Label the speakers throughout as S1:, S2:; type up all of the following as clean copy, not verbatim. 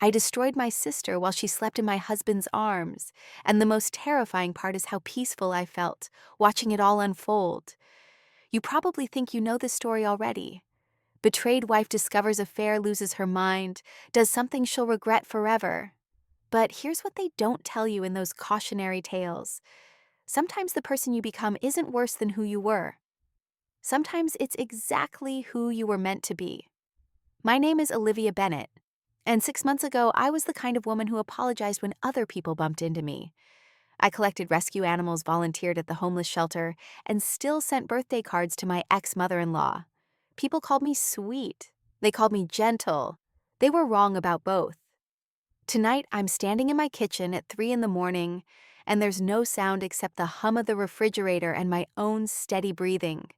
S1: I destroyed my sister while she slept in my husband's arms, and the most terrifying part is how peaceful I felt, watching it all unfold. You probably think you know this story already. Betrayed wife discovers affair, loses her mind, does something she'll regret forever. But here's what they don't tell you in those cautionary tales. Sometimes the person you become isn't worse than who you were. Sometimes it's exactly who you were meant to be. My name is Olivia Bennett, and 6 months ago, I was the kind of woman who apologized when other people bumped into me. I collected rescue animals, volunteered at the homeless shelter, and still sent birthday cards to my ex-mother-in-law. People called me sweet. They called me gentle. They were wrong about both. Tonight, I'm standing in my kitchen at 3 in the morning, and there's no sound except the hum of the refrigerator and my own steady breathing.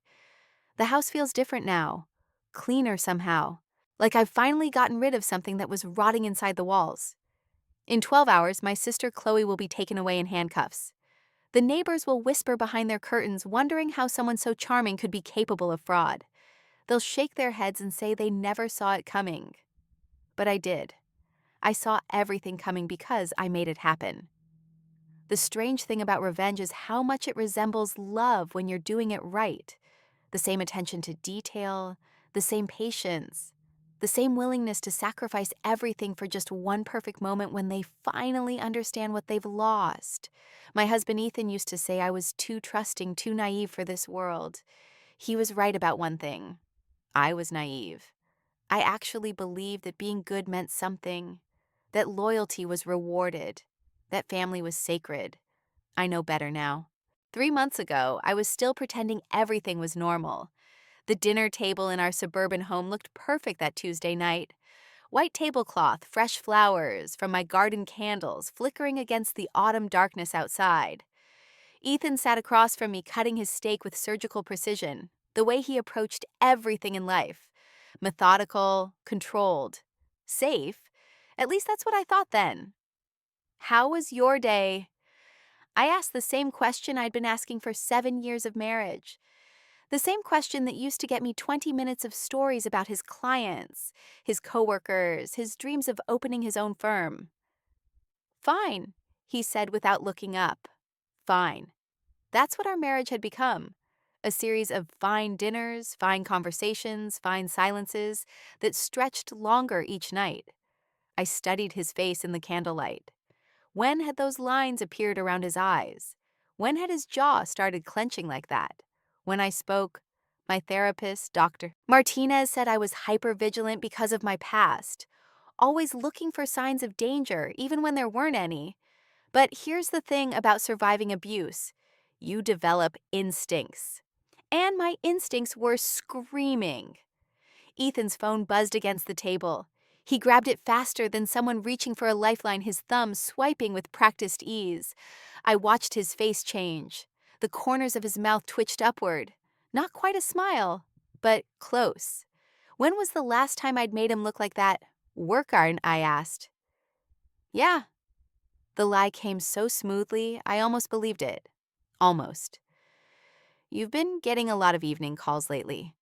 S1: The house feels different now, cleaner somehow, like I've finally gotten rid of something that was rotting inside the walls. In 12 hours, my sister Chloe will be taken away in handcuffs. The neighbors will whisper behind their curtains, wondering how someone so charming could be capable of fraud. They'll shake their heads and say they never saw it coming. But I did. I saw everything coming because I made it happen. The strange thing about revenge is how much it resembles love when you're doing it right. The same attention to detail, the same patience, the same willingness to sacrifice everything for just one perfect moment when they finally understand what they've lost. My husband Ethan used to say I was too trusting, too naive for this world. He was right about one thing. I was naive. I actually believed that being good meant something, that loyalty was rewarded, that family was sacred. I know better now. 3 months ago, I was still pretending everything was normal. The dinner table in our suburban home looked perfect that Tuesday night. White tablecloth, fresh flowers from my garden candles flickering against the autumn darkness outside. Ethan sat across from me cutting his steak with surgical precision, the way he approached everything in life. Methodical, controlled, safe. At least that's what I thought then. How was your day? I asked the same question I'd been asking for 7 years of marriage. The same question that used to get me 20 minutes of stories about his clients, his coworkers, his dreams of opening his own firm. Fine, he said without looking up. Fine. That's what our marriage had become. A series of fine dinners, fine conversations, fine silences that stretched longer each night. I studied his face in the candlelight. When had those lines appeared around his eyes? When had his jaw started clenching like that? When I spoke, my therapist, Dr. Martinez, said I was hypervigilant because of my past, always looking for signs of danger, even when there weren't any. But here's the thing about surviving abuse. You develop instincts. And my instincts were screaming. Ethan's phone buzzed against the table. He grabbed it faster than someone reaching for a lifeline, his thumb swiping with practiced ease. I watched his face change. The corners of his mouth twitched upward. Not quite a smile, but close. When was the last time I'd made him look like that? Work on, I asked. Yeah. The lie came so smoothly, I almost believed it. Almost. You've been getting a lot of evening calls lately.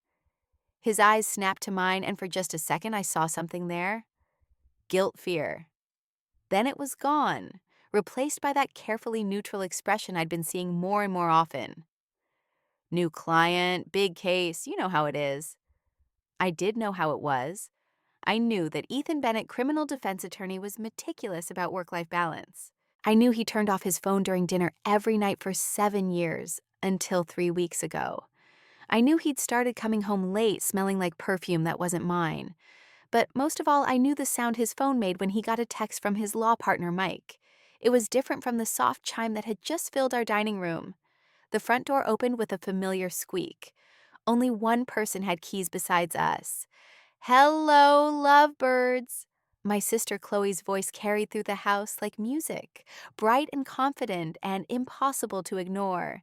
S1: His eyes snapped to mine, and for just a second I saw something there. Guilt, fear. Then it was gone, replaced by that carefully neutral expression I'd been seeing more and more often. New client, big case, you know how it is. I did know how it was. I knew that Ethan Bennett, criminal defense attorney, was meticulous about work-life balance. I knew he turned off his phone during dinner every night for 7 years, until 3 weeks ago. I knew he'd started coming home late, smelling like perfume that wasn't mine. But most of all, I knew the sound his phone made when he got a text from his law partner, Mike. It was different from the soft chime that had just filled our dining room. The front door opened with a familiar squeak. Only one person had keys besides us. Hello, lovebirds. My sister Chloe's voice carried through the house like music, bright and confident and impossible to ignore.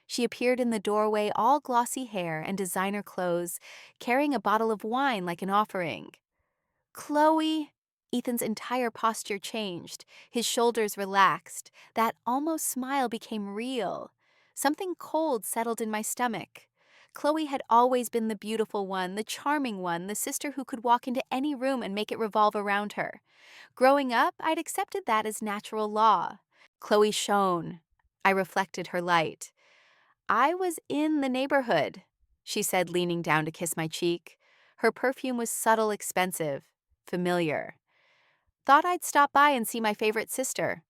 S1: She appeared in the doorway, all glossy hair and designer clothes, carrying a bottle of wine like an offering. Chloe! Ethan's entire posture changed. His shoulders relaxed. That almost smile became real. Something cold settled in my stomach. Chloe had always been the beautiful one, the charming one, the sister who could walk into any room and make it revolve around her. Growing up, I'd accepted that as natural law. Chloe shone. I reflected her light. I was in the neighborhood, she said, leaning down to kiss my cheek. Her perfume was subtle, expensive, familiar. Thought I'd stop by and see my favorite sister.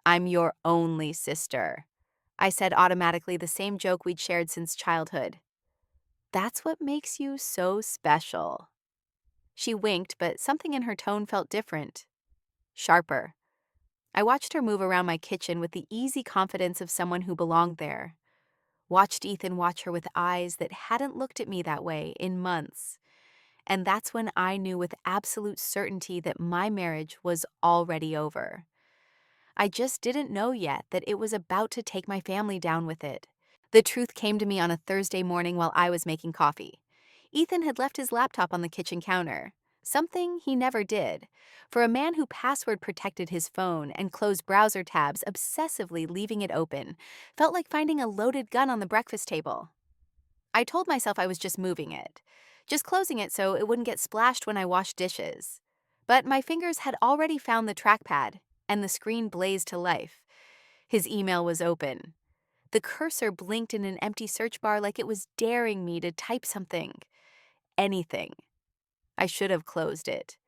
S1: I'm your only sister, I said automatically, the same joke we'd shared since childhood. That's what makes you so special. She winked, but something in her tone felt different, sharper. I watched her move around my kitchen with the easy confidence of someone who belonged there. Watched Ethan watch her with eyes that hadn't looked at me that way in months. And that's when I knew with absolute certainty that my marriage was already over. I just didn't know yet that it was about to take my family down with it. The truth came to me on a Thursday morning while I was making coffee. Ethan had left his laptop on the kitchen counter, something he never did. For a man who password protected his phone and closed browser tabs, obsessively leaving it open felt like finding a loaded gun on the breakfast table. I told myself I was just moving it, just closing it so it wouldn't get splashed when I washed dishes. But my fingers had already found the trackpad, and the screen blazed to life. His email was open. The cursor blinked in an empty search bar like it was daring me to type something. Anything. I should have closed it.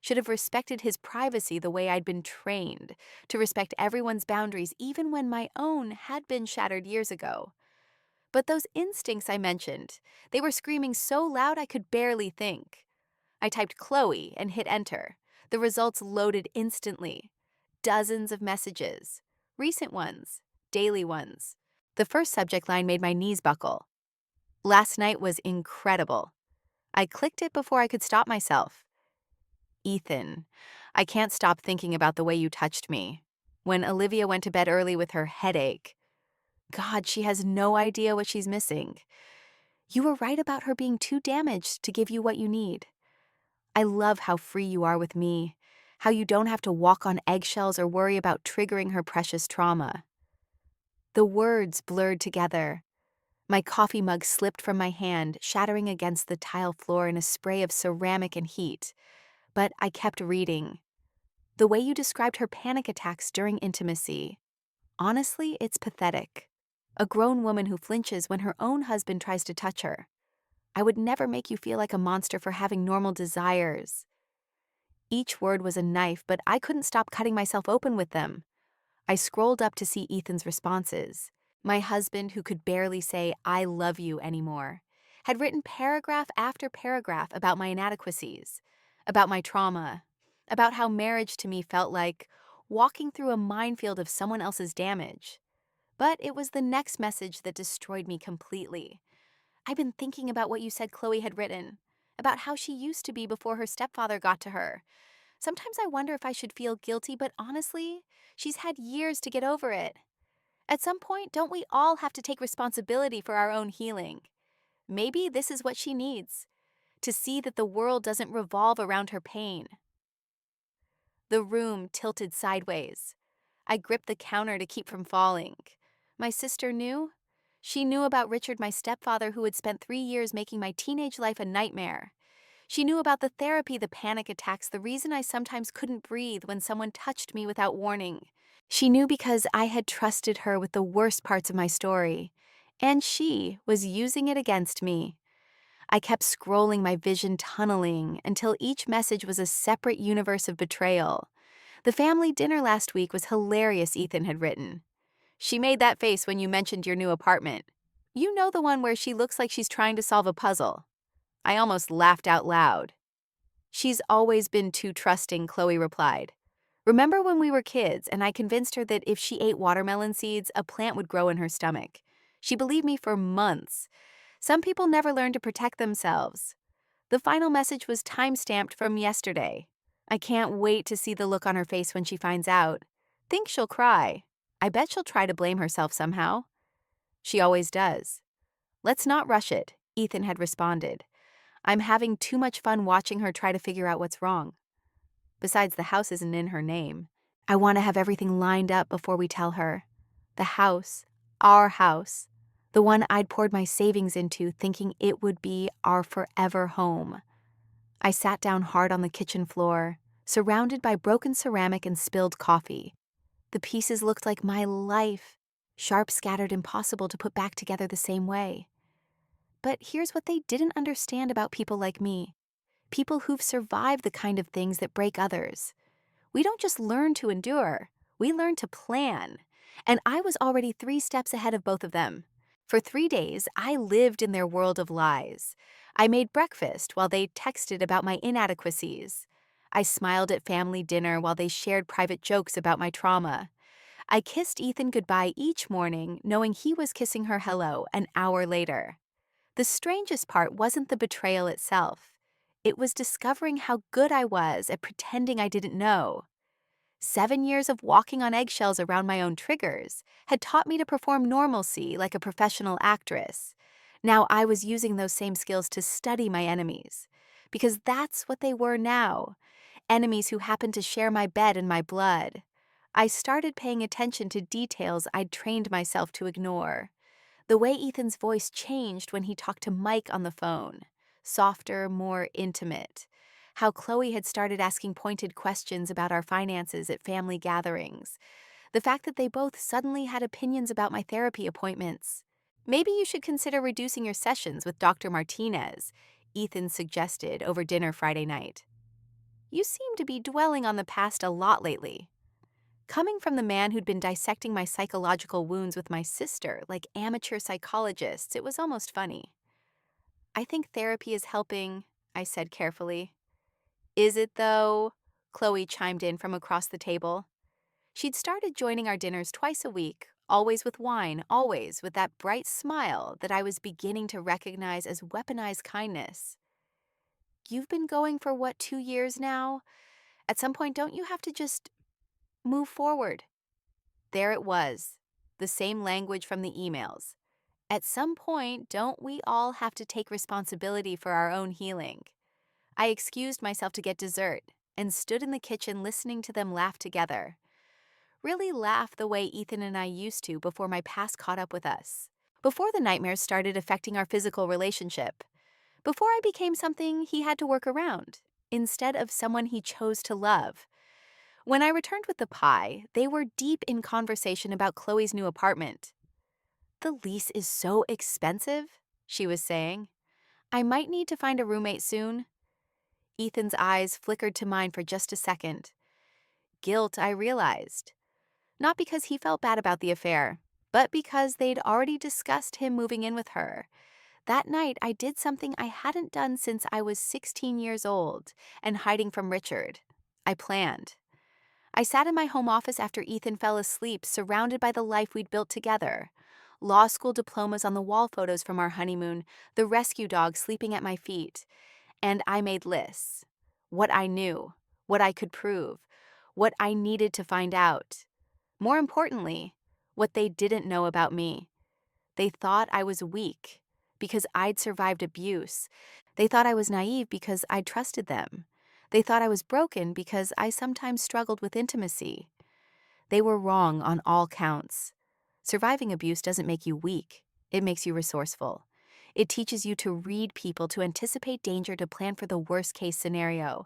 S1: Should have respected his privacy the way I'd been trained, to respect everyone's boundaries even when my own had been shattered years ago. But those instincts I mentioned, they were screaming so loud I could barely think. I typed Chloe and hit enter. The results loaded instantly. Dozens of messages. Recent ones. Daily ones. The first subject line made my knees buckle. Last night was incredible. I clicked it before I could stop myself. Ethan, I can't stop thinking about the way you touched me. When Olivia went to bed early with her headache. God, she has no idea what she's missing. You were right about her being too damaged to give you what you need. I love how free you are with me, how you don't have to walk on eggshells or worry about triggering her precious trauma. The words blurred together. My coffee mug slipped from my hand, shattering against the tile floor in a spray of ceramic and heat. But I kept reading. The way you described her panic attacks during intimacy. Honestly, it's pathetic. A grown woman who flinches when her own husband tries to touch her. I would never make you feel like a monster for having normal desires. Each word was a knife, but I couldn't stop cutting myself open with them. I scrolled up to see Ethan's responses. My husband, who could barely say, "I love you" anymore, had written paragraph after paragraph about my inadequacies, about my trauma, about how marriage to me felt like walking through a minefield of someone else's damage. But it was the next message that destroyed me completely. I've been thinking about what you said Chloe had written, about how she used to be before her stepfather got to her. Sometimes I wonder if I should feel guilty, but honestly, she's had years to get over it. At some point, don't we all have to take responsibility for our own healing? Maybe this is what she needs, to see that the world doesn't revolve around her pain. The room tilted sideways. I gripped the counter to keep from falling. My sister knew. She knew about Richard, my stepfather, who had spent 3 years making my teenage life a nightmare. She knew about the therapy, the panic attacks, the reason I sometimes couldn't breathe when someone touched me without warning. She knew because I had trusted her with the worst parts of my story, and she was using it against me. I kept scrolling, my vision tunneling, until each message was a separate universe of betrayal. The family dinner last week was hilarious, Ethan had written. She made that face when you mentioned your new apartment. You know, the one where she looks like she's trying to solve a puzzle. I almost laughed out loud. She's always been too trusting, Chloe replied. Remember when we were kids and I convinced her that if she ate watermelon seeds, a plant would grow in her stomach? She believed me for months. Some people never learn to protect themselves. The final message was time-stamped from yesterday. I can't wait to see the look on her face when she finds out. Think she'll cry. I bet she'll try to blame herself somehow. She always does. Let's not rush it, Ethan had responded. I'm having too much fun watching her try to figure out what's wrong. Besides, the house isn't in her name. I want to have everything lined up before we tell her. The house, our house, the one I'd poured my savings into thinking it would be our forever home. I sat down hard on the kitchen floor, surrounded by broken ceramic and spilled coffee. The pieces looked like my life, sharp, scattered, impossible to put back together the same way. But here's what they didn't understand about people like me, people who've survived the kind of things that break others. We don't just learn to endure, we learn to plan. And I was already 3 steps ahead of both of them. For 3 days, I lived in their world of lies. I made breakfast while they texted about my inadequacies. I smiled at family dinner while they shared private jokes about my trauma. I kissed Ethan goodbye each morning, knowing he was kissing her hello an hour later. The strangest part wasn't the betrayal itself. It was discovering how good I was at pretending I didn't know. 7 years of walking on eggshells around my own triggers had taught me to perform normalcy like a professional actress. Now I was using those same skills to study my enemies, because that's what they were now, enemies who happened to share my bed and my blood. I started paying attention to details I'd trained myself to ignore. The way Ethan's voice changed when he talked to Mike on the phone, softer, more intimate. How Chloe had started asking pointed questions about our finances at family gatherings. The fact that they both suddenly had opinions about my therapy appointments. Maybe you should consider reducing your sessions with Dr. Martinez, Ethan suggested over dinner Friday night. You seem to be dwelling on the past a lot lately. Coming from the man who'd been dissecting my psychological wounds with my sister like amateur psychologists, it was almost funny. I think therapy is helping, I said carefully. Is it, though? Chloe chimed in from across the table. She'd started joining our dinners twice a week, always with wine, always with that bright smile that I was beginning to recognize as weaponized kindness. You've been going for 2 years now? At some point, don't you have to just move forward? There it was, the same language from the emails. At some point, don't we all have to take responsibility for our own healing? I excused myself to get dessert and stood in the kitchen listening to them laugh together. Really laugh the way Ethan and I used to before my past caught up with us. Before the nightmares started affecting our physical relationship. Before I became something he had to work around, instead of someone he chose to love. When I returned with the pie, they were deep in conversation about Chloe's new apartment. The lease is so expensive, she was saying. I might need to find a roommate soon. Ethan's eyes flickered to mine for just a second. Guilt, I realized. Not because he felt bad about the affair, but because they'd already discussed him moving in with her. That night, I did something I hadn't done since I was 16 years old and hiding from Richard. I planned. I sat in my home office after Ethan fell asleep, surrounded by the life we'd built together. Law school diplomas on the wall photos from our honeymoon, the rescue dog sleeping at my feet. And I made lists. What I knew, what I could prove, what I needed to find out. More importantly, what they didn't know about me. They thought I was weak because I'd survived abuse. They thought I was naive because I'd trusted them. They thought I was broken because I sometimes struggled with intimacy. They were wrong on all counts. Surviving abuse doesn't make you weak. It makes you resourceful. It teaches you to read people, to anticipate danger, to plan for the worst-case scenario.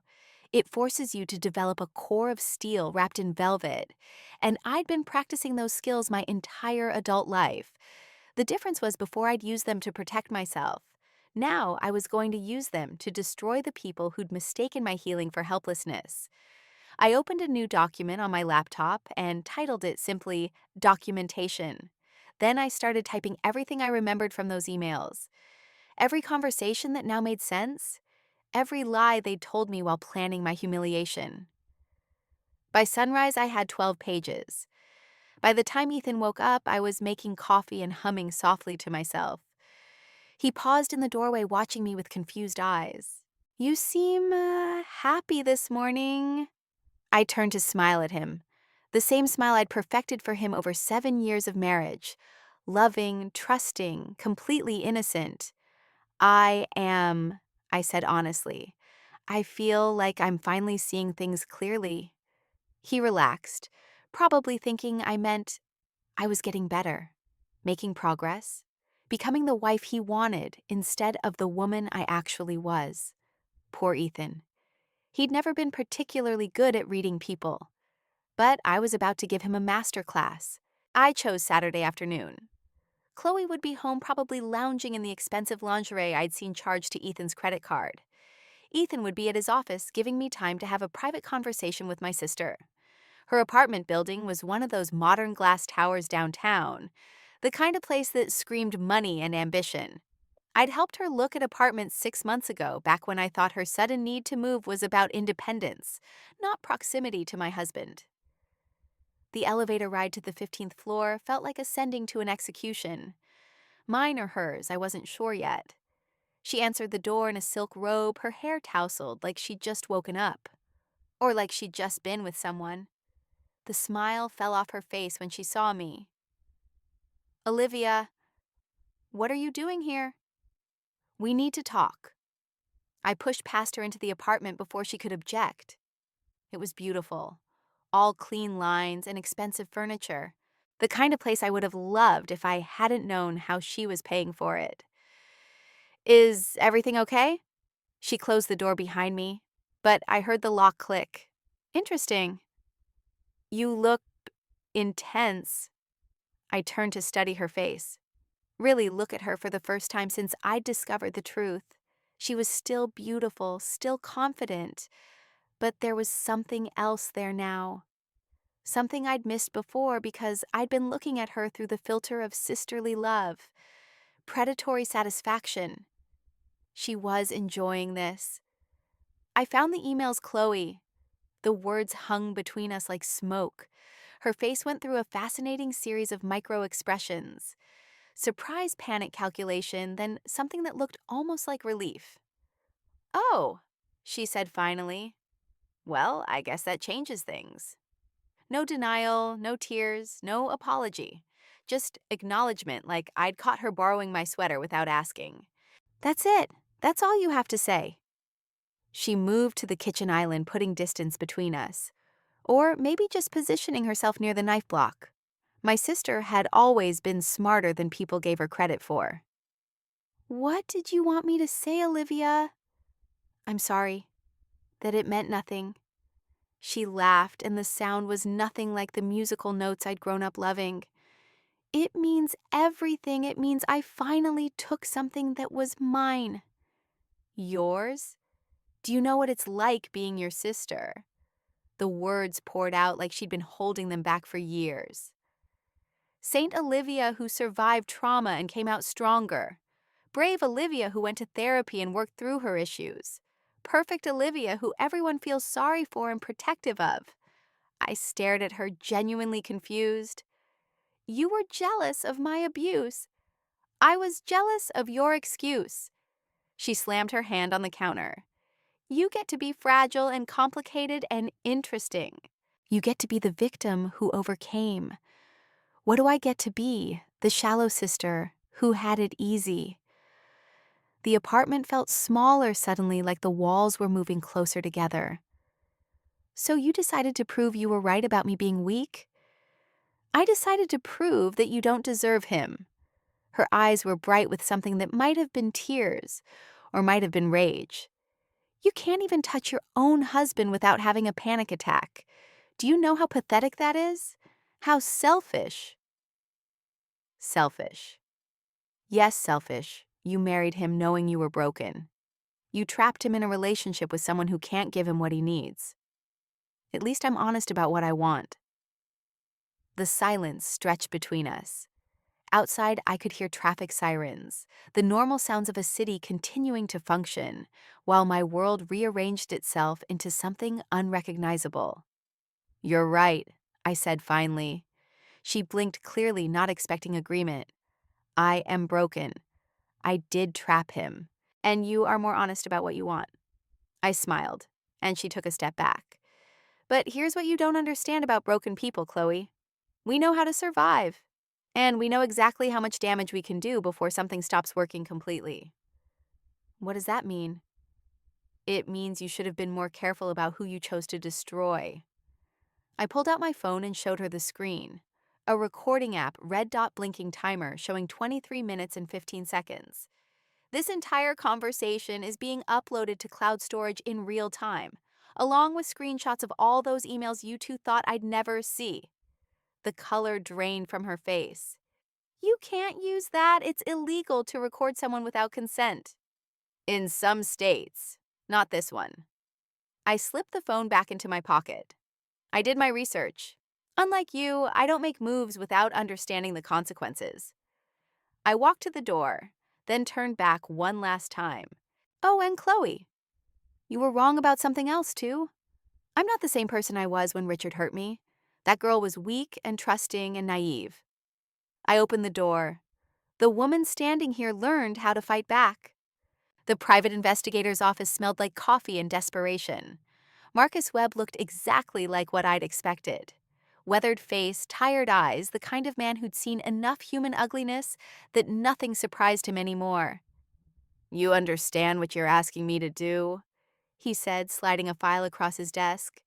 S1: It forces you to develop a core of steel wrapped in velvet. And I'd been practicing those skills my entire adult life. The difference was before I'd used them to protect myself. Now I was going to use them to destroy the people who'd mistaken my healing for helplessness. I opened a new document on my laptop and titled it simply Documentation. Then I started typing everything I remembered from those emails. Every conversation that now made sense. Every lie they'd told me while planning my humiliation. By sunrise, I had 12 pages. By the time Ethan woke up, I was making coffee and humming softly to myself. He paused in the doorway, watching me with confused eyes. You seem, happy this morning. I turned to smile at him. The same smile I'd perfected for him over 7 years of marriage. Loving, trusting, completely innocent. I am, I said honestly. I feel like I'm finally seeing things clearly. He relaxed, probably thinking I meant I was getting better, making progress, becoming the wife he wanted instead of the woman I actually was. Poor Ethan. He'd never been particularly good at reading people, but I was about to give him a master class. I chose Saturday afternoon. Chloe would be home, probably lounging in the expensive lingerie I'd seen charged to Ethan's credit card. Ethan would be at his office, giving me time to have a private conversation with my sister. Her apartment building was one of those modern glass towers downtown, the kind of place that screamed money and ambition. I'd helped her look at apartments 6 months ago, back when I thought her sudden need to move was about independence, not proximity to my husband. The elevator ride to the 15th floor felt like ascending to an execution. Mine or hers, I wasn't sure yet. She answered the door in a silk robe, her hair tousled like she'd just woken up. Or like she'd just been with someone. The smile fell off her face when she saw me. "Olivia, what are you doing here?" "We need to talk." I pushed past her into the apartment before she could object. It was beautiful. All clean lines and expensive furniture. The kind of place I would have loved if I hadn't known how she was paying for it. "Is everything okay?" She closed the door behind me, but I heard the lock click. "Interesting. You look intense." I turned to study her face. Really look at her for the first time since I'd discovered the truth. She was still beautiful, still confident, but there was something else there now. Something I'd missed before because I'd been looking at her through the filter of sisterly love, predatory satisfaction. She was enjoying this. I found the emails Chloe. The words hung between us like smoke. Her face went through a fascinating series of micro-expressions. Surprise, panic, calculation, then something that looked almost like relief. "Oh," she said finally. "Well, I guess that changes things." No denial, no tears, no apology. Just acknowledgement, like I'd caught her borrowing my sweater without asking. "That's it. That's all you have to say." She moved to the kitchen island, putting distance between us. Or maybe just positioning herself near the knife block. My sister had always been smarter than people gave her credit for. "What did you want me to say, Olivia?" "I'm sorry. That it meant nothing." She laughed, and the sound was nothing like the musical notes I'd grown up loving. "It means everything. It means I finally took something that was mine." "Yours? Do you know what it's like being your sister?" The words poured out like she'd been holding them back for years. Saint Olivia who survived trauma and came out stronger. Brave Olivia who went to therapy and worked through her issues. Perfect Olivia who everyone feels sorry for and protective of. I stared at her, genuinely confused. "You were jealous of my abuse. I was jealous of your excuse." She slammed her hand on the counter. "You get to be fragile and complicated and interesting. You get to be the victim who overcame. What do I get to be? The shallow sister who had it easy." The apartment felt smaller suddenly, like the walls were moving closer together. "So you decided to prove you were right about me being weak?" "I decided to prove that you don't deserve him." Her eyes were bright with something that might have been tears or might have been rage. "You can't even touch your own husband without having a panic attack. Do you know how pathetic that is? How selfish." Selfish. Yes, selfish. You married him knowing you were broken. You trapped him in a relationship with someone who can't give him what he needs. At least I'm honest about what I want. The silence stretched between us. Outside, I could hear traffic sirens, the normal sounds of a city continuing to function, while my world rearranged itself into something unrecognizable. "You're right," I said finally. She blinked clearly, not expecting agreement. "I am broken. I did trap him. And you are more honest about what you want." I smiled, and she took a step back. "But here's what you don't understand about broken people, Chloe. We know how to survive. And we know exactly how much damage we can do before something stops working completely." "What does that mean?" "It means you should have been more careful about who you chose to destroy." I pulled out my phone and showed her the screen. A recording app, red dot blinking timer showing 23 minutes and 15 seconds. This entire conversation is being uploaded to cloud storage in real time, along with screenshots of all those emails you two thought I'd never see. The color drained from her face. You can't use that. It's illegal to record someone without consent. In some states. Not this one. I slipped the phone back into my pocket. I did my research. Unlike you, I don't make moves without understanding the consequences. I walked to the door, then turned back one last time. Oh, and Chloe. You were wrong about something else, too. I'm not the same person I was when Richard hurt me. That girl was weak and trusting and naive. I opened the door. The woman standing here learned how to fight back. The private investigator's office smelled like coffee and desperation. Marcus Webb looked exactly like what I'd expected. Weathered face, tired eyes, the kind of man who'd seen enough human ugliness that nothing surprised him anymore. "You understand what you're asking me to do?" he said, sliding a file across his desk.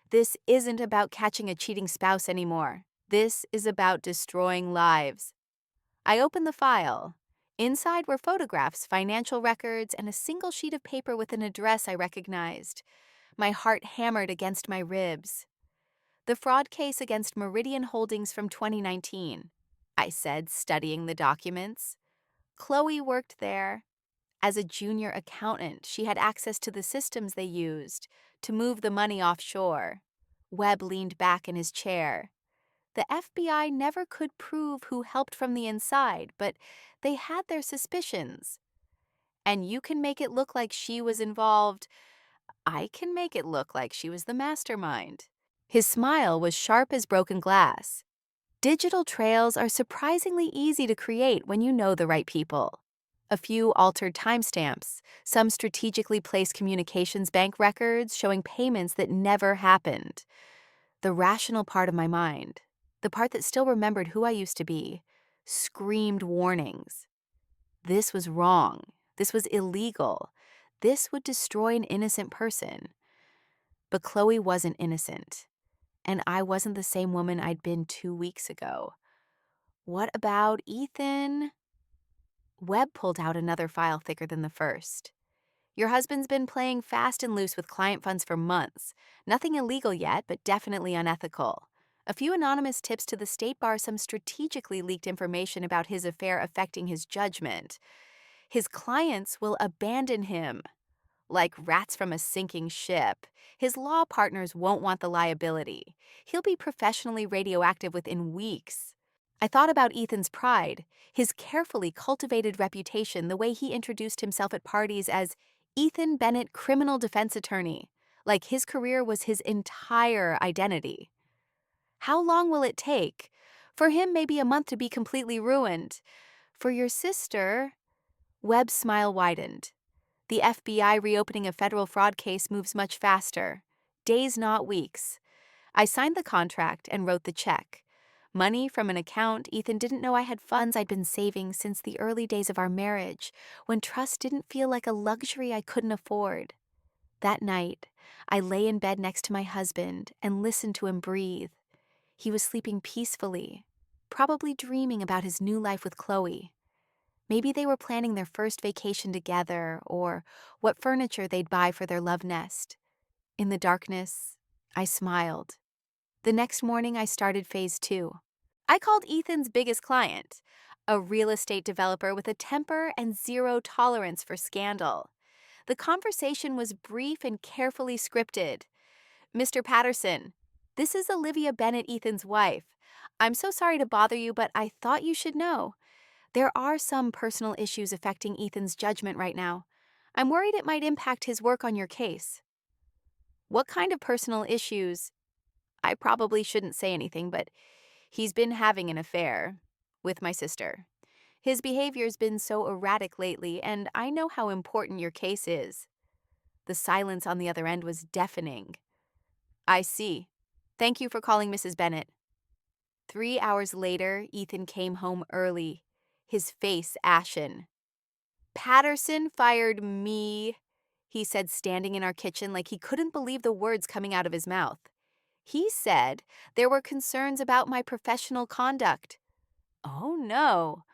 S1: "This isn't about catching a cheating spouse anymore. This is about destroying lives." I opened the file. Inside were photographs, financial records, and a single sheet of paper with an address I recognized. My heart hammered against my ribs. "The fraud case against Meridian Holdings from 2019, I said, studying the documents. "Chloe worked there. As a junior accountant, she had access to the systems they used to move the money offshore." Webb leaned back in his chair. "The FBI never could prove who helped from the inside, but they had their suspicions. And you can make it look like she was involved. I can make it look like she was the mastermind." His smile was sharp as broken glass. "Digital trails are surprisingly easy to create when you know the right people. A few altered timestamps, some strategically placed communications bank records showing payments that never happened." The rational part of my mind, the part that still remembered who I used to be, screamed warnings. This was wrong. This was illegal. This would destroy an innocent person. But Chloe wasn't innocent, and I wasn't the same woman I'd been 2 weeks ago. What about Ethan? Webb pulled out another file thicker than the first. "Your husband's been playing fast and loose with client funds for months. Nothing illegal yet, but definitely unethical. A few anonymous tips to the state bar, some strategically leaked information about his affair affecting his judgment. His clients will abandon him like rats from a sinking ship. His law partners won't want the liability. He'll be professionally radioactive within weeks." I thought about Ethan's pride, his carefully cultivated reputation, the way he introduced himself at parties as Ethan Bennett, criminal defense attorney, like his career was his entire identity. How long will it take? For him, maybe a month to be completely ruined. For your sister, Webb's smile widened. The FBI reopening a federal fraud case moves much faster. Days, not weeks. I signed the contract and wrote the check. Money from an account Ethan didn't know I had, funds I'd been saving since the early days of our marriage, when trust didn't feel like a luxury I couldn't afford. That night, I lay in bed next to my husband and listened to him breathe. He was sleeping peacefully, probably dreaming about his new life with Chloe. Maybe they were planning their first vacation together, or what furniture they'd buy for their love nest. In the darkness, I smiled. The next morning, I started phase 2. I called Ethan's biggest client, a real estate developer with a temper and zero tolerance for scandal. The conversation was brief and carefully scripted. "Mr. Patterson, this is Olivia Bennett, Ethan's wife. I'm so sorry to bother you, but I thought you should know. There are some personal issues affecting Ethan's judgment right now. I'm worried it might impact his work on your case." "What kind of personal issues?" I probably shouldn't say anything, but he's been having an affair with my sister. His behavior's been so erratic lately, and I know how important your case is. The silence on the other end was deafening. "I see. Thank you for calling, Mrs. Bennett." 3 hours later, Ethan came home early, his face ashen. "Patterson fired me," he said, standing in our kitchen like he couldn't believe the words coming out of his mouth. He said there were concerns about my professional conduct. Oh no.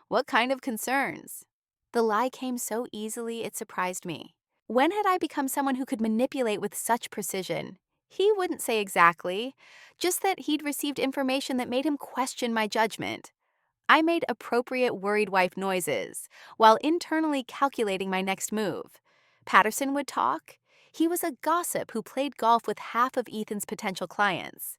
S1: What kind of concerns? The lie came so easily it surprised me. When had I become someone who could manipulate with such precision? He wouldn't say exactly, just that he'd received information that made him question my judgment. I made appropriate worried wife noises, while internally calculating my next move. Patterson would talk. He was a gossip who played golf with half of Ethan's potential clients.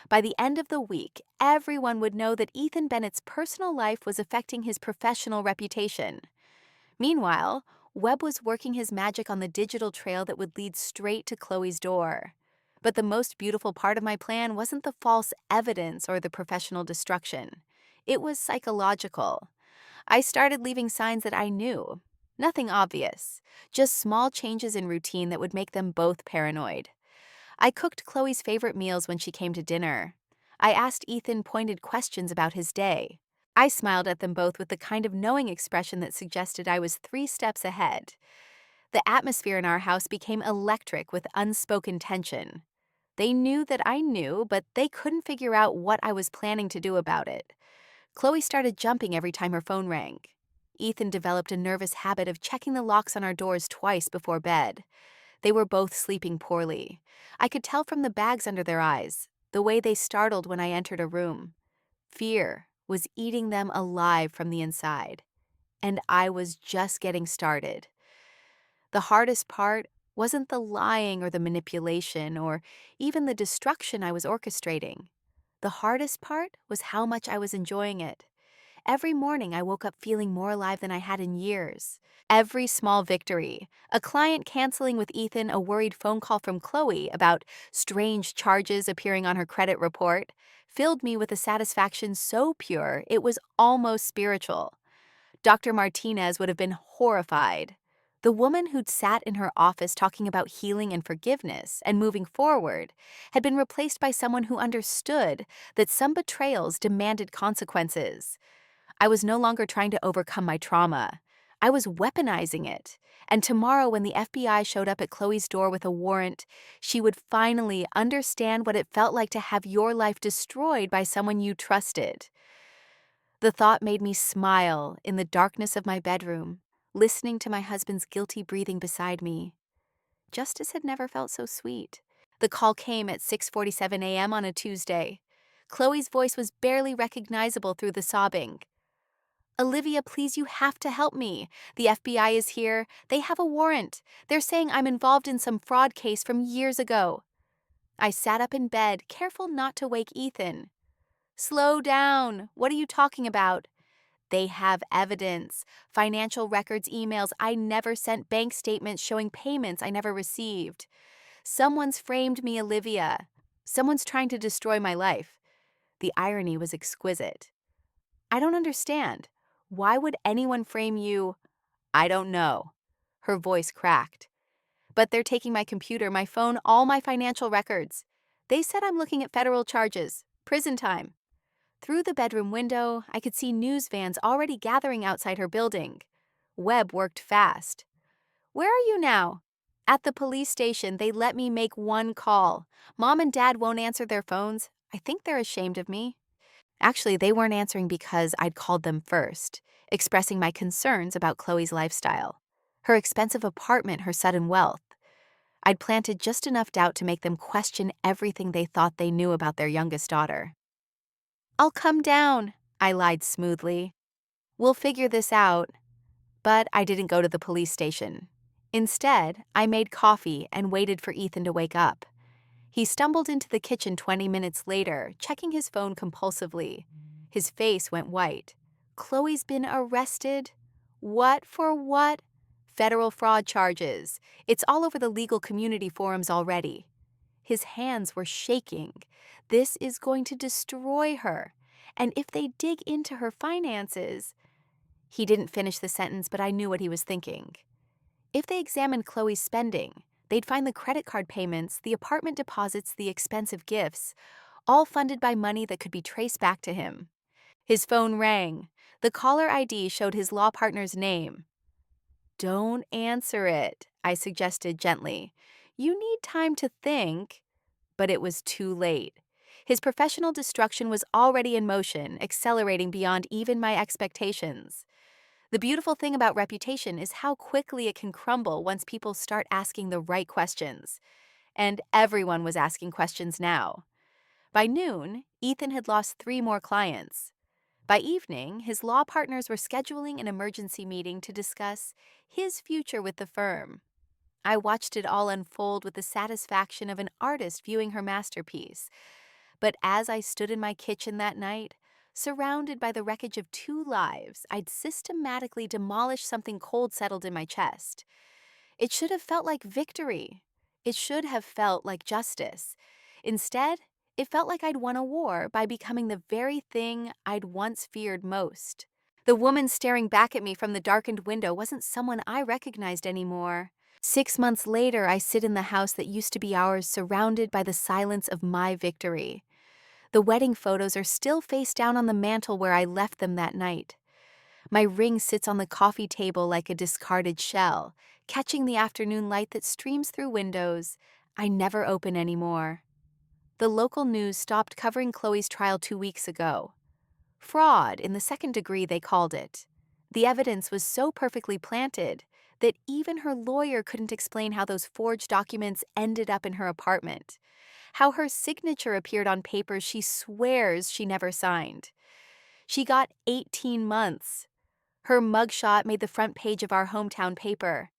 S1: By the end of the week, everyone would know that Ethan Bennett's personal life was affecting his professional reputation. Meanwhile, Webb was working his magic on the digital trail that would lead straight to Chloe's door. But the most beautiful part of my plan wasn't the false evidence or the professional destruction. It was psychological. I started leaving signs that I knew. Nothing obvious, just small changes in routine that would make them both paranoid. I cooked Chloe's favorite meals when she came to dinner. I asked Ethan pointed questions about his day. I smiled at them both with the kind of knowing expression that suggested I was 3 steps ahead. The atmosphere in our house became electric with unspoken tension. They knew that I knew, but they couldn't figure out what I was planning to do about it. Chloe started jumping every time her phone rang. Ethan developed a nervous habit of checking the locks on our doors twice before bed. They were both sleeping poorly. I could tell from the bags under their eyes, the way they startled when I entered a room. Fear was eating them alive from the inside, and I was just getting started. The hardest part wasn't the lying or the manipulation or even the destruction I was orchestrating. The hardest part was how much I was enjoying it. Every morning I woke up feeling more alive than I had in years. Every small victory, a client canceling with Ethan, a worried phone call from Chloe about strange charges appearing on her credit report, filled me with a satisfaction so pure it was almost spiritual. Dr. Martinez would have been horrified. The woman who'd sat in her office talking about healing and forgiveness and moving forward had been replaced by someone who understood that some betrayals demanded consequences. I was no longer trying to overcome my trauma. I was weaponizing it. And tomorrow, when the FBI showed up at Chloe's door with a warrant, she would finally understand what it felt like to have your life destroyed by someone you trusted. The thought made me smile in the darkness of my bedroom, listening to my husband's guilty breathing beside me. Justice had never felt so sweet. The call came at 6:47 a.m. on a Tuesday. Chloe's voice was barely recognizable through the sobbing. Olivia, please, you have to help me. The FBI is here. They have a warrant. They're saying I'm involved in some fraud case from years ago. I sat up in bed, careful not to wake Ethan. Slow down. What are you talking about? They have evidence. Financial records, emails. I never sent bank statements showing payments I never received. Someone's framed me, Olivia. Someone's trying to destroy my life. The irony was exquisite. I don't understand. Why would anyone frame you? I don't know. Her voice cracked. But they're taking my computer, my phone, all my financial records. They said I'm looking at federal charges. Prison time. Through the bedroom window, I could see news vans already gathering outside her building. Webb worked fast. Where are you now? At the police station. They let me make one call. Mom and Dad won't answer their phones. I think they're ashamed of me. Actually, they weren't answering because I'd called them first, expressing my concerns about Chloe's lifestyle. Her expensive apartment, her sudden wealth. I'd planted just enough doubt to make them question everything they thought they knew about their youngest daughter. I'll come down, I lied smoothly. We'll figure this out. But I didn't go to the police station. Instead, I made coffee and waited for Ethan to wake up. He stumbled into the kitchen 20 minutes later, checking his phone compulsively. His face went white. Chloe's been arrested? What for what? Federal fraud charges. It's all over the legal community forums already. His hands were shaking. This is going to destroy her. And if they dig into her finances... He didn't finish the sentence, but I knew what he was thinking. If they examined Chloe's spending, they'd find the credit card payments, the apartment deposits, the expensive gifts, all funded by money that could be traced back to him. His phone rang. The caller ID showed his law partner's name. Don't answer it, I suggested gently. You need time to think. But it was too late. His professional destruction was already in motion, accelerating beyond even my expectations. The beautiful thing about reputation is how quickly it can crumble once people start asking the right questions. And everyone was asking questions now. By noon, Ethan had lost 3 more clients. By evening, his law partners were scheduling an emergency meeting to discuss his future with the firm. I watched it all unfold with the satisfaction of an artist viewing her masterpiece. But as I stood in my kitchen that night, surrounded by the wreckage of 2 lives, I'd systematically demolished something cold settled in my chest. It should have felt like victory. It should have felt like justice. Instead, it felt like I'd won a war by becoming the very thing I'd once feared most. The woman staring back at me from the darkened window wasn't someone I recognized anymore. 6 months later, I sit in the house that used to be ours, surrounded by the silence of my victory. The wedding photos are still face down on the mantel where I left them that night. My ring sits on the coffee table like a discarded shell, catching the afternoon light that streams through windows I never open anymore. The local news stopped covering Chloe's trial 2 weeks ago. Fraud in the second degree, they called it. The evidence was so perfectly planted that even her lawyer couldn't explain how those forged documents ended up in her apartment, how her signature appeared on papers she swears she never signed. She got 18 months. Her mugshot made the front page of our hometown paper.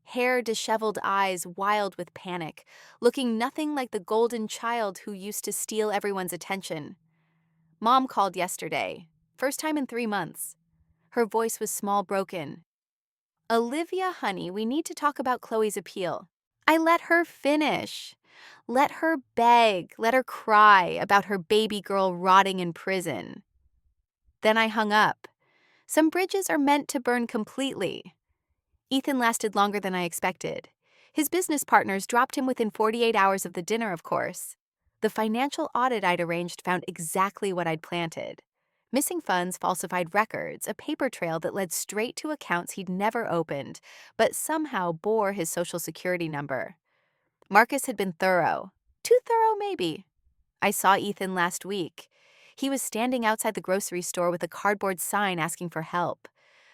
S1: Hair, disheveled, eyes wild with panic, looking nothing like the golden child who used to steal everyone's attention. Mom called yesterday, first time in 3 months. Her voice was small, broken. "Olivia, honey, we need to talk about Chloe's appeal." I let her finish. Let her beg, let her cry about her baby girl rotting in prison. Then I hung up. Some bridges are meant to burn completely. Ethan lasted longer than I expected. His business partners dropped him within 48 hours of the dinner, of course. The financial audit I'd arranged found exactly what I'd planted. Missing funds, falsified records, a paper trail that led straight to accounts he'd never opened, but somehow bore his social security number. Marcus had been thorough. Too thorough, maybe. I saw Ethan last week. He was standing outside the grocery store with a cardboard sign asking for help.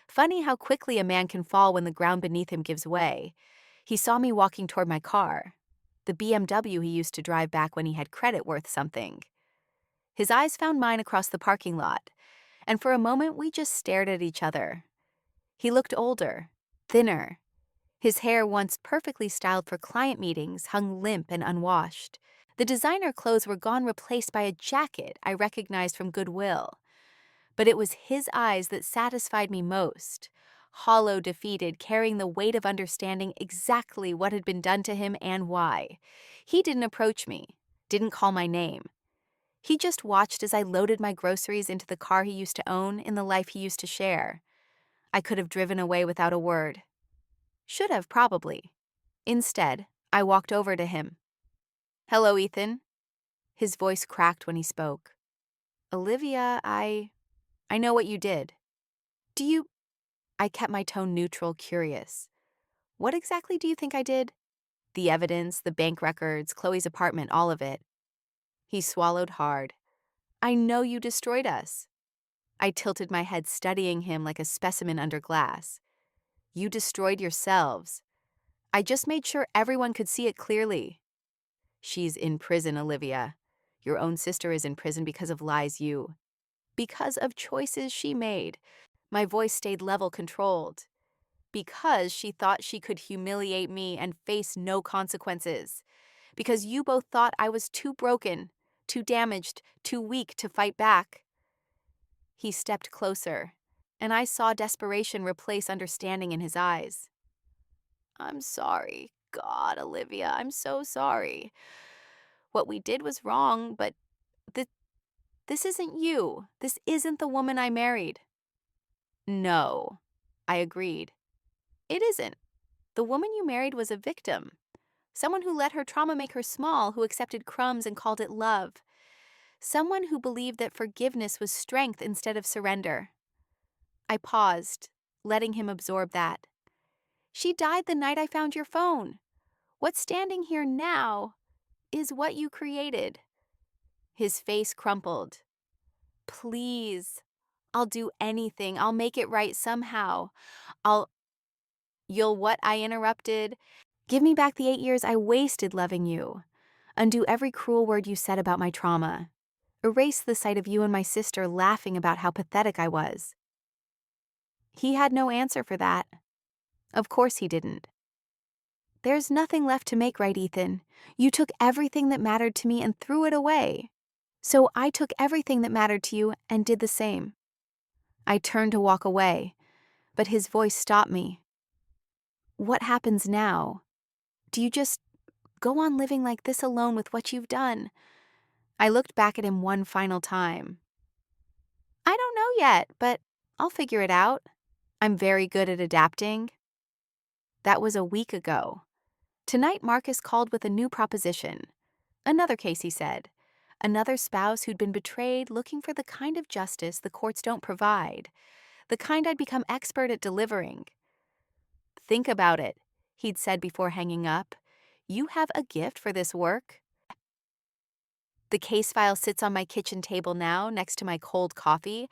S1: Funny how quickly a man can fall when the ground beneath him gives way. He saw me walking toward my car, the BMW he used to drive back when he had credit worth something. His eyes found mine across the parking lot, and for a moment we just stared at each other. He looked older, thinner. His hair, once perfectly styled for client meetings, hung limp and unwashed. The designer clothes were gone, replaced by a jacket I recognized from Goodwill. But it was his eyes that satisfied me most. Hollow, defeated, carrying the weight of understanding exactly what had been done to him and why. He didn't approach me, didn't call my name. He just watched as I loaded my groceries into the car he used to own in the life he used to share. I could have driven away without a word. Should have, probably. Instead, I walked over to him. "Hello, Ethan." His voice cracked when he spoke. "Olivia, I know what you did." "Do you—" I kept my tone neutral, curious. "What exactly do you think I did?" "The evidence, the bank records, Chloe's apartment, all of it." He swallowed hard. "I know you destroyed us." I tilted my head, studying him like a specimen under glass. "You destroyed yourselves. I just made sure everyone could see it clearly." "She's in prison, Olivia. Your own sister is in prison because of lies because of choices she made." My voice stayed level, controlled. "Because she thought she could humiliate me and face no consequences. Because you both thought I was too broken, too damaged, too weak to fight back." He stepped closer, and I saw desperation replace understanding in his eyes. "I'm sorry. God, Olivia, I'm so sorry. What we did was wrong, but this isn't you. This isn't the woman I married." "No," I agreed. "It isn't. The woman you married was a victim. Someone who let her trauma make her small, who accepted crumbs and called it love. Someone who believed that forgiveness was strength instead of surrender." I paused, letting him absorb that. "She died the night I found your phone. What's standing here now is what you created. His face crumpled. Please. I'll do anything. I'll make it right somehow. I'll. You'll what? I interrupted. Give me back the 8 years I wasted loving you. Undo every cruel word you said about my trauma. Erase the sight of you and my sister laughing about how pathetic I was. He had no answer for that. Of course he didn't. There's nothing left to make right, Ethan. You took everything that mattered to me and threw it away. So I took everything that mattered to you and did the same. I turned to walk away, but his voice stopped me. What happens now? Do you just go on living like this alone with what you've done? I looked back at him one final time. I don't know yet, but I'll figure it out. I'm very good at adapting. That was a week ago. Tonight, Marcus called with a new proposition. Another case, he said. Another spouse who'd been betrayed, looking for the kind of justice the courts don't provide, the kind I'd become expert at delivering. Think about it, he'd said before hanging up. You have a gift for this work. The case file sits on my kitchen table now, next to my cold coffee,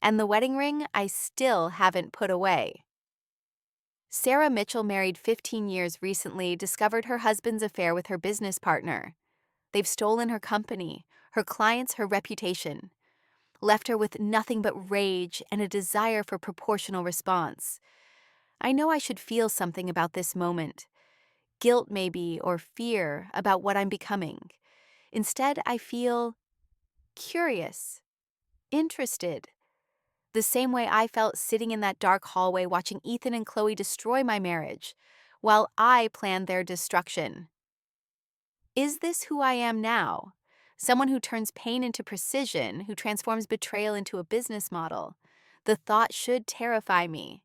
S1: and the wedding ring I still haven't put away. Sarah Mitchell, married 15 years recently, discovered her husband's affair with her business partner. They've stolen her company, her clients, her reputation, left her with nothing but rage and a desire for proportional response. I know I should feel something about this moment. Guilt, maybe, or fear about what I'm becoming. Instead, I feel curious, interested. The same way I felt sitting in that dark hallway watching Ethan and Chloe destroy my marriage, while I planned their destruction. Is this who I am now? Someone who turns pain into precision, who transforms betrayal into a business model. The thought should terrify me.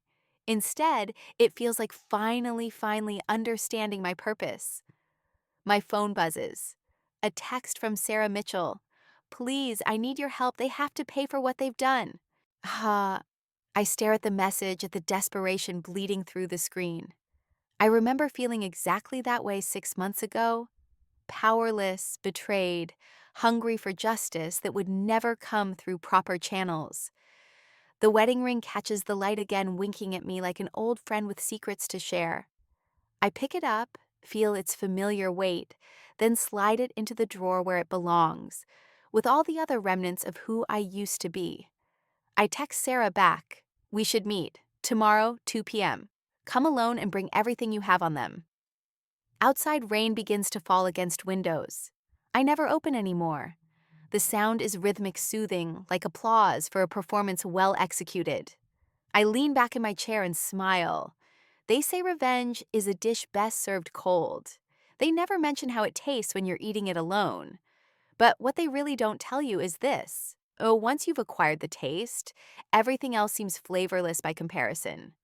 S1: Instead, it feels like finally understanding my purpose. My phone buzzes. A text from Sarah Mitchell. Please, I need your help. They have to pay for what they've done. I stare at the message, at the desperation bleeding through the screen. I remember feeling exactly that way 6 months ago. Powerless, betrayed, hungry for justice that would never come through proper channels. The wedding ring catches the light again, winking at me like an old friend with secrets to share. I pick it up, feel its familiar weight, then slide it into the drawer where it belongs, with all the other remnants of who I used to be. I text Sarah back. We should meet. Tomorrow, 2 p.m. Come alone and bring everything you have on them. Outside, rain begins to fall against windows. I never open anymore. The sound is rhythmic, soothing, like applause for a performance well executed. I lean back in my chair and smile. They say revenge is a dish best served cold. They never mention how it tastes when you're eating it alone. But what they really don't tell you is this. Oh, once you've acquired the taste, everything else seems flavorless by comparison.